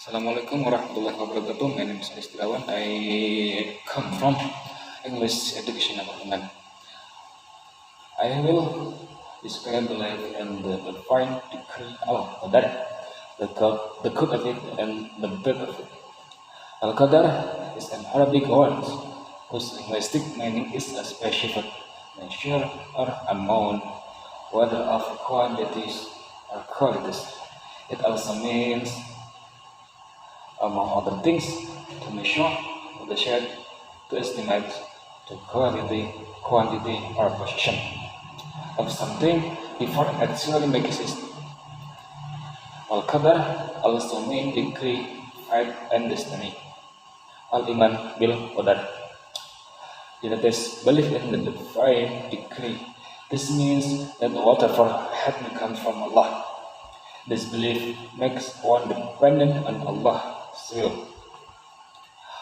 Assalamualaikum warahmatullahi wabarakatuh. My name is Rizky Rawan. I come from English Education Department. I will describe the life and the divine decree of Qadar, the good of it and the bad of it. Al-Qadar is an Arabic word whose linguistic meaning is a specific measure or amount, whether of quantities or qualities. It also means, among other things, to measure, to measure, to estimate, to quantity, or position of something before it actually makes exist. Al-Qadar also means decree, fate, and destiny. Al-Iman bil Qadar. That is belief in the divine decree. This means that whatever happens comes from Allah. This belief makes one dependent on Allah's will.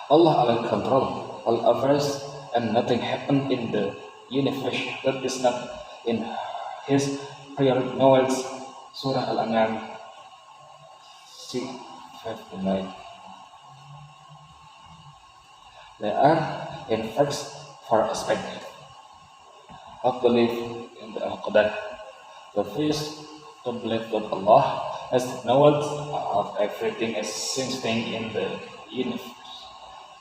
Allah will control all affairs, and nothing happens in the universe that is not in His prior knowledge. Surah Al-An'am 6:5-9. There are, in fact, four aspects of belief in the Al-Qadar. The first, to believe that Allah has knowledge of everything existing in the universe,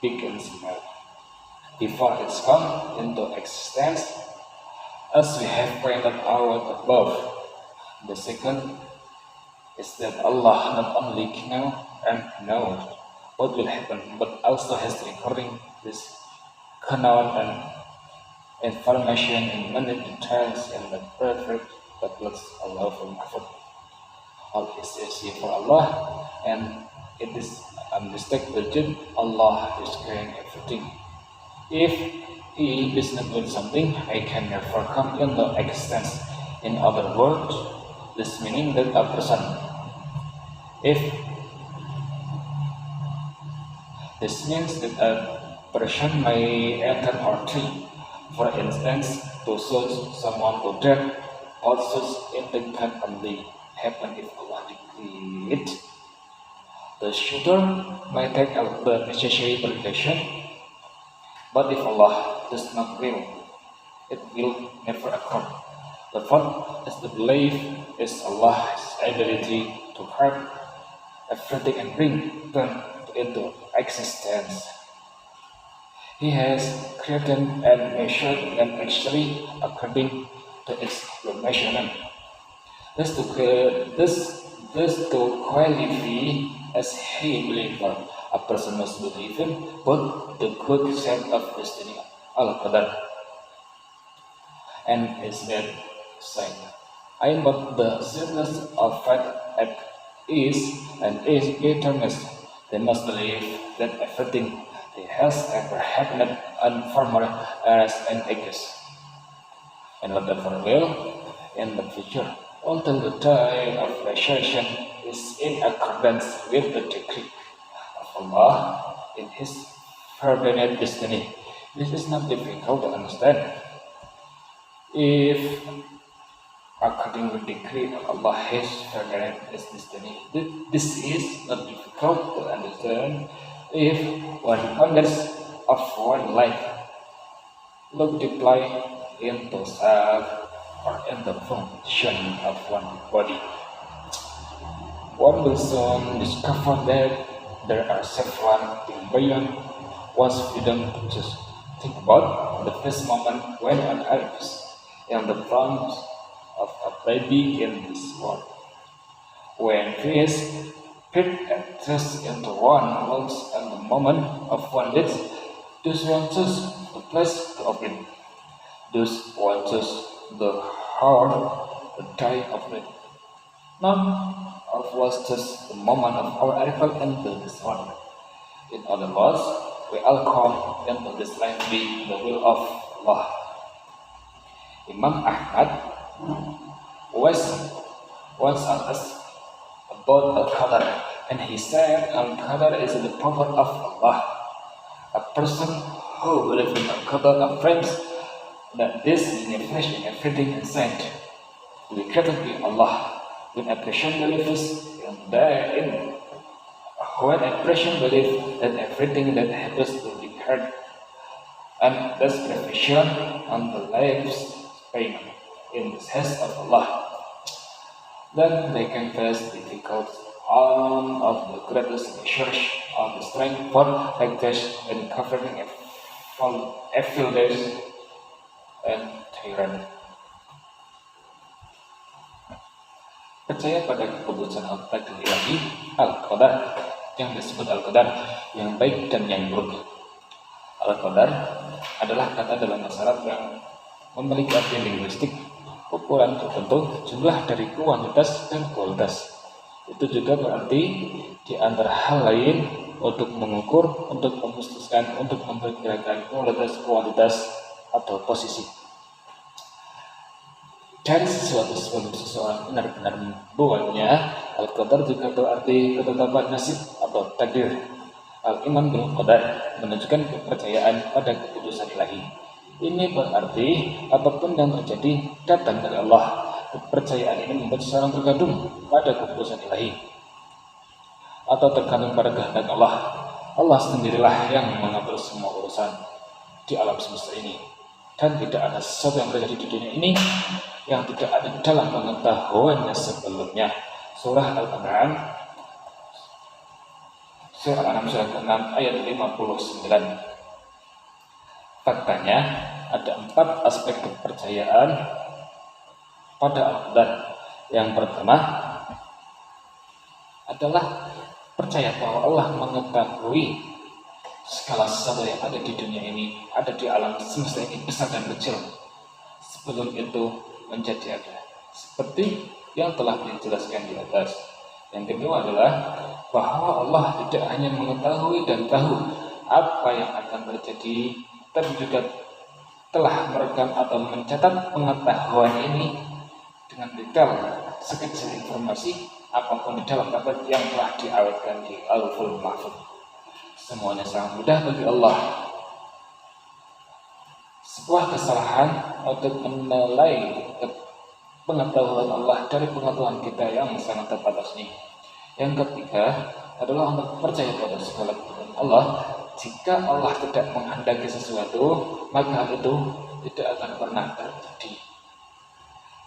big and small, before it's come into existence, as we have pointed out above. The second is that Allah not only know and knows what will happen, but also has recording this known and information in many details in the perfect tablets Allah for all is easy for Allah, and it is unmistakable that Allah is creating everything. If He is not doing something, I can never come into existence. In other words, this meaning that a person, if this means that a person may enter or tree, for instance, to shoot someone to death, all such independently happen if Allah decree it. The shooter may take out the necessary precaution, but if Allah does not will, it will never occur. The fourth is the belief is Allah's ability to create everything and bring them into existence. He has created and measured them actually according to its measurement. This to qualify as a believer, a person must believe in both the good side of destiny, Al-Qadar, and his bad side. I but the sadness of fate is and is eternal. They must believe that everything that has ever happened and former eras and ages, and whatever will in the future, until the time of resurrection is in accordance with the decree of Allah in His forbidden destiny. This is not difficult to understand. If according to the decree of Allah, His forbidden destiny, this is not difficult to understand. If one hundredth of one life multiply into self or in the function of one body, one will soon discover that there are several billion one's freedom to just think about the first moment when one arrives in the front of a baby in this world. When fears pit and thrust into one once and the moment of one death, those one choose the place to open, those one choose the heart, the day of it. None of us choose the moment of our arrival into this world. In other words, we all come into this life by the will of Allah. Imam Ahmad once asked about Al-Qadar, and he said Al-Qadar is the power of Allah. A person who believes in Al-Qadar affirms that this universe and everything inside will be created by Allah. When a person believes in When a Christian believes that everything that happens to the heart and thus preparation on the life's payment in the hands of Allah, then they can face difficult one of the greatest measures of the strength for righteous and covering evil days and tyrant. Percaya pada keputusan takdir ilahi al-qadar, yang disebut al-qadar, yang baik dan yang buruk. Al-qadar adalah kata dalam bahasa Arab yang memiliki arti linguistik, ukuran tertentu, jumlah dari kuantitas dan kualitas. Itu juga berarti di antara hal lain untuk mengukur, untuk memutuskan, untuk memperkirakan kualitas atau posisi dari sesuatu sebelum seseorang benar-benar membuatnya. Al-qadar juga berarti ketetapan nasib atau takdir. Al-iman bil qadar menunjukkan kepercayaan pada keputusan ilahi. Ini berarti apapun yang terjadi datang dari Allah. Kepercayaan ini membuat seseorang tergantung pada keputusan ilahi atau tergantung pada kehendak Allah. Allah sendirilah yang mengatur semua urusan di alam semesta ini, dan tidak ada sesuatu yang terjadi di dunia ini yang tidak ada dalam pengetahuannya sebelumnya. Surah Al-An'am Surah ke-6 ayat 59. Faktanya ada 4 aspek kepercayaan pada Al-Qadar. Yang pertama adalah percaya bahwa Allah mengetahui segala sesuatu yang ada di dunia ini, ada di alam semesta ini, besar dan kecil, sebelum itu menjadi ada, seperti yang telah dijelaskan di atas. Yang kedua adalah bahwa Allah tidak hanya mengetahui dan tahu apa yang akan terjadi, tapi juga telah merekam atau mencatat pengetahuan ini dengan detail sekecil informasi apapun di dalam kitab yang telah diawetkan di Al-Lauhul Mahfuz. Semuanya sangat mudah bagi Allah. Sebuah kesalahan untuk menilai pengetahuan Allah dari pengetahuan kita yang sangat terbatas ini. Yang ketiga adalah untuk percaya pada segala kebenaran Allah. Jika Allah tidak menghendaki sesuatu, maka hal itu tidak akan pernah terjadi.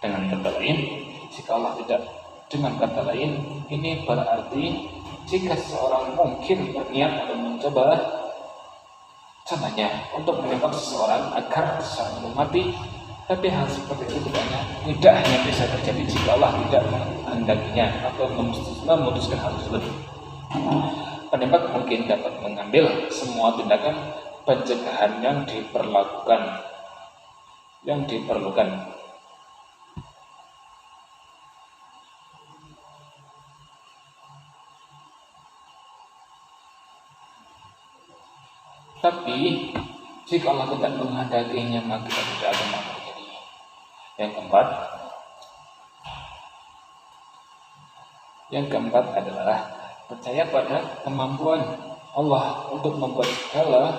Dengan kata lain, jika Allah tidak, dengan kata lain, ini berarti jika seorang mungkin berniat atau mencoba, contohnya untuk menembak seseorang agar seseorang mati, tapi hal seperti itu tidak hanya bisa terjadi jika Allah tidak menghendakinya atau memutuskan hal tersebut. Penembak mungkin dapat mengambil semua tindakan pencegahan yang diperlukan. Tapi jika Allah tidak menghendakinya, maka tidak akan terjadi. Yang keempat adalah percaya pada kemampuan Allah untuk membuat segala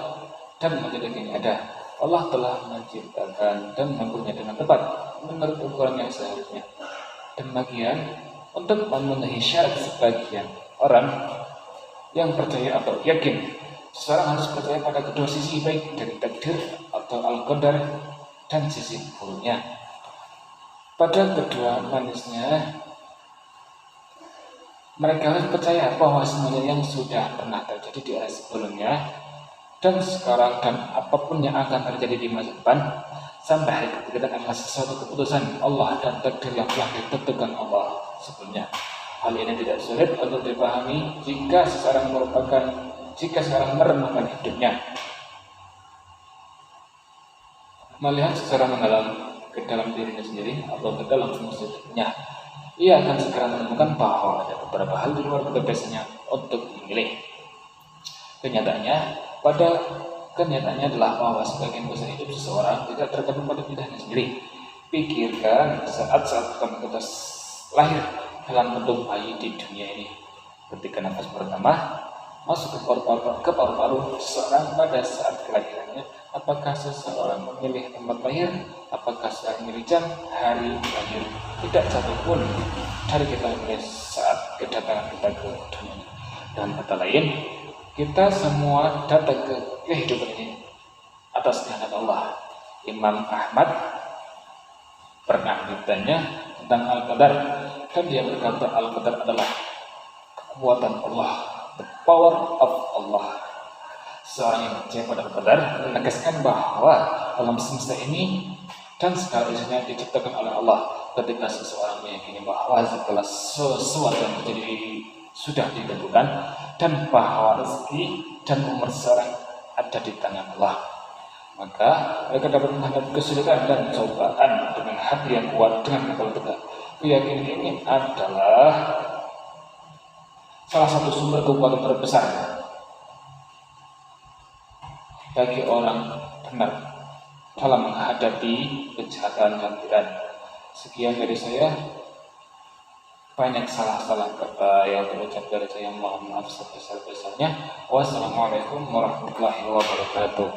dan menjadikannya ada. Allah telah menciptakan dan membuatnya dengan tepat menurut ukuran yang seharusnya. Demikian untuk memenuhi syarat sebagian orang yang percaya atau yakin, seseorang harus percaya pada kedua sisi, baik dari takdir atau al-qadar dan sisi buruknya. Pada kedua manisnya, mereka harus percaya bahwa semuanya yang sudah pernah terjadi di era sebelumnya dan sekarang dan apapun yang akan terjadi di masa depan sampai hari ketika adalah sesuatu keputusan Allah dan takdir yang telah ditentukan Allah sebelumnya. Hal ini tidak sulit untuk dipahami jika seseorang merenungkan hidupnya, melihat secara mendalam ke dalam dirinya sendiri atau ke dalam semesta hidupnya. Ia akan segera menemukan bahwa ada beberapa hal di luar kebebasannya untuk memilih. Kenyataannya adalah bahwa sebagian besar hidup seseorang tidak tergantung pada pilihannya sendiri. Pikirkan saat-saat kamu kita lahir dalam bentuk bayi di dunia ini. Ketika nafas pertama masuk ke paru-paru seseorang pada saat kelahirannya, apakah seseorang memilih tempat lahir? Apakah seseorang memilih jam, hari lahir? Tidak satu pun dari kita memilih saat kedatangan kita ke dunia. Dan kata lain, kita semua datang ke kehidupan ini atas kehendak Allah. Imam Ahmad pernah ditanya tentang Al-Qadar, dan dia berkata Al-Qadar adalah kekuatan Allah, the power of Allah. Seorang yang percaya pada Al-Qadar menegaskan bahwa alam semesta ini dan segala isinya diciptakan oleh Allah. Ketika seseorang meyakini bahwa segala sesuatu yang terjadi sudah ditentukan, dan bahwa rezeki dan umur seseorang ada di tangan Allah, maka mereka dapat menghadapi kesulitan dan cobaan dengan hati yang kuat, dengan kepala tegak. Keyakinan ini adalah salah satu sumber kekuatan terbesar bagi orang benar dalam menghadapi kejahatan dan tiran. Sekian dari saya. Banyak salah-salah kata yang terucap dari saya, mohon maaf sebesar-besarnya. Wassalamualaikum warahmatullahi wabarakatuh.